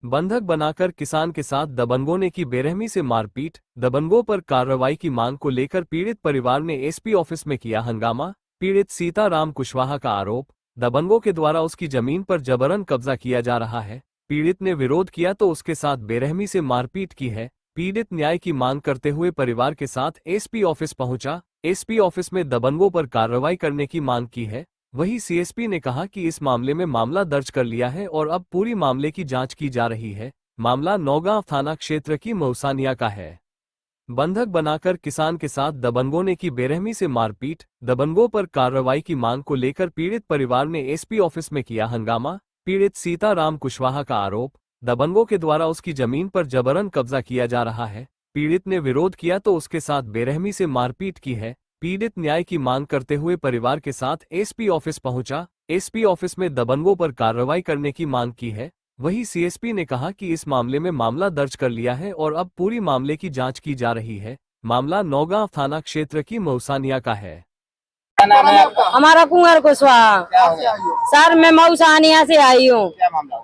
बंधक बनाकर किसान के साथ दबंगों ने की बेरहमी से मारपीट। दबंगों पर कार्रवाई की मांग को लेकर पीड़ित परिवार ने एसपी ऑफिस में किया हंगामा। पीड़ित सीताराम कुशवाहा का आरोप, दबंगों के द्वारा उसकी जमीन पर जबरन कब्जा किया जा रहा है। पीड़ित ने विरोध किया तो उसके साथ बेरहमी से मारपीट की है। पीड़ित न्याय की मांग करते हुए परिवार के साथ एसपी ऑफिस पहुंचा। एसपी ऑफिस में दबंगों पर कार्रवाई करने की मांग की है। वहीं सीएसपी ने कहा कि इस मामले में मामला दर्ज कर लिया है और अब पूरी मामले की जांच की जा रही है। मामला नौगांव थाना क्षेत्र की मौसानिया का है। बंधक बनाकर किसान के साथ दबंगों ने की बेरहमी से मारपीट। दबंगों पर कार्रवाई की मांग को लेकर पीड़ित परिवार ने एसपी ऑफिस में किया हंगामा। पीड़ित सीताराम कुशवाहा का आरोप, दबंगों के द्वारा उसकी जमीन पर जबरन कब्जा किया जा रहा है। पीड़ित ने विरोध किया तो उसके साथ बेरहमी से मारपीट की है। पीड़ित न्याय की मांग करते हुए परिवार के साथ एसपी ऑफिस पहुंचा। एसपी ऑफिस में दबंगों पर कार्रवाई करने की मांग की है। वहीं सीएसपी ने कहा कि इस मामले में मामला दर्ज कर लिया है और अब पूरी मामले की जांच की जा रही है। मामला नौगांव थाना क्षेत्र की मौसानिया का है। क्या नाम है आपका? हमारा कुंवर कुशवाहा। सर मैं मौसानिया से आई हूँ।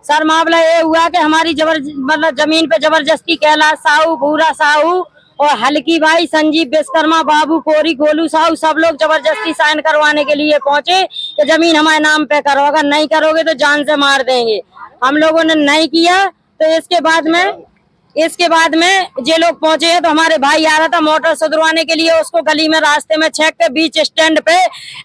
सर मामला ये हुआ कि हमारी मतलब जमीन पे जबरदस्ती कैलाश साहू, भूरा साहू और हल्की भाई, संजीव विश्वकर्मा, बाबू कोरी, गोलू साहू सब लोग जबरदस्ती साइन करवाने के लिए पहुंचे कि जमीन हमारे नाम पे करो, अगर नहीं करोगे तो जान से मार देंगे। हम लोगों ने नहीं किया तो इसके बाद में ये लोग पहुंचे हैं तो हमारे भाई आ रहा था मोटर सुधरवाने के लिए, उसको गली में रास्ते में छेक के बीच स्टैंड पे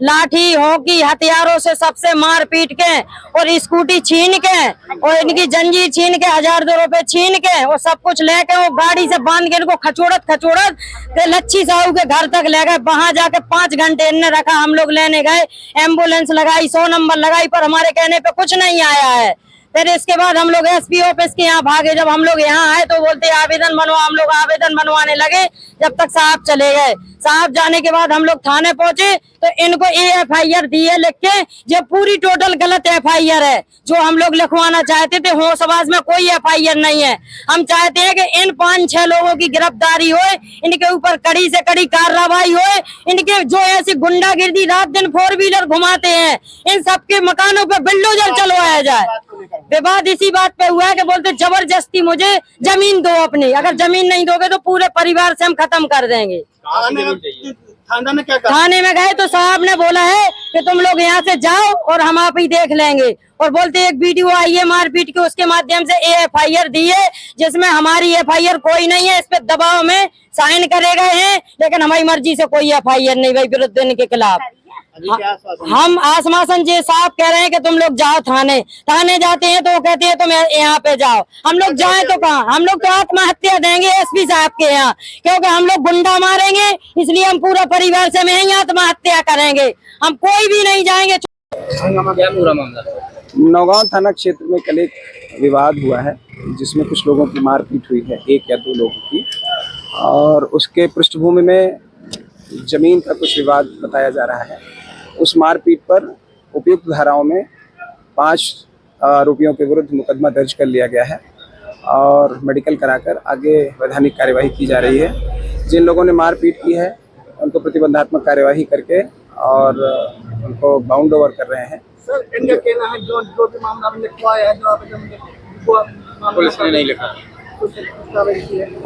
लाठी, हॉकी, हथियारों से सबसे मार पीट के और स्कूटी छीन के और इनकी जंजीर छीन के 1000-2 छीन के और सब कुछ लेके वो गाड़ी से बांध के इनको खचोड़त के लच्छी साहू के घर तक ले गए। वहां जाके 5 घंटे इनने रखा। हम लोग लेने गए, एम्बुलेंस लगाई, 100 नंबर लगाई, पर हमारे कहने पे कुछ नहीं आया है। फिर इसके बाद हम लोग एसपी ऑफिस के यहाँ भागे। जब हम लोग यहाँ आए तो बोलते आवेदन बनवा, हम लोग आवेदन बनवाने लगे जब तक साहब चले गए। साहब जाने के बाद हम लोग थाने पहुंचे तो इनको एफआईआर दी है लिख के, जो पूरी टोटल गलत एफआईआर है। जो हम लोग लिखवाना चाहते थे होशबाज में कोई एफआईआर नहीं है। हम चाहते हैं कि इन 5-6 लोगों की गिरफ्तारी हो, इनके ऊपर कड़ी से कड़ी कार्रवाई हो। इनके जो ऐसी गुंडागिर्दी रात दिन 4 व्हीलर घुमाते हैं, इन सबके मकानों पर बिल्डोजर चलवाया जाए। विवाद इसी बात पे हुआ है कि बोलते जबरदस्ती मुझे जमीन दो अपनी, अगर जमीन नहीं दोगे तो पूरे परिवार से हम खत्म कर देंगे। थाने में गए तो साहब ने बोला है कि तुम लोग यहाँ से जाओ और हम आप ही देख लेंगे। और बोलते एक वीडियो आई है मारपीट के, उसके माध्यम से एफआईआर दी है जिसमें हमारी एफआईआर कोई नहीं है। इस पे दबाव में साइन करे गए हैं लेकिन हमारी मर्जी से कोई एफआईआर नहीं भाई विरुद्ध इनके खिलाफ। हम आश्वासन जी साहब कह रहे हैं कि तुम लोग जाओ थाने जाते हैं तो वो कहते हैं तुम यहाँ पे जाओ। हम लोग जाए तो कहाँ, हम लोग तो आत्महत्या देंगे एसपी साहब के यहाँ, क्योंकि हम लोग गुंडा मारेंगे इसलिए हम पूरा परिवार से में ही आत्महत्या करेंगे। हम कोई भी नहीं जाएंगे। क्या पूरा मामला? नौगांव थाना क्षेत्र में कल एक विवाद हुआ है जिसमें कुछ लोगों की मारपीट हुई है, 1 या 2 लोगों की, और उसके पृष्ठभूमि में जमीन का कुछ विवाद बताया जा रहा है। उस मारपीट पर उपयुक्त धाराओं में 5 आरोपियों के विरुद्ध मुकदमा दर्ज कर लिया गया है और मेडिकल कराकर आगे वैधानिक कार्यवाही की जा रही है। जिन लोगों ने मारपीट की है उनको प्रतिबंधात्मक कार्यवाही करके और उनको बाउंड ओवर कर रहे हैं। सर, इनका कहना है जो भी मामला में लिखवाया है, जो आवेदन पुलिस ने नहीं लिखा,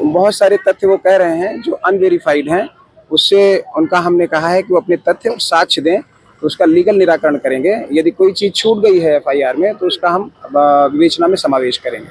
बहुत सारे तथ्य वो कह रहे हैं जो अनवेरिफाइड हैं। उससे उनका हमने कहा है कि वो अपने तथ्य और साक्ष्य दें तो उसका लीगल निराकरण करेंगे। यदि कोई चीज़ छूट गई है एफआईआर में तो उसका हम विवेचना में समावेश करेंगे।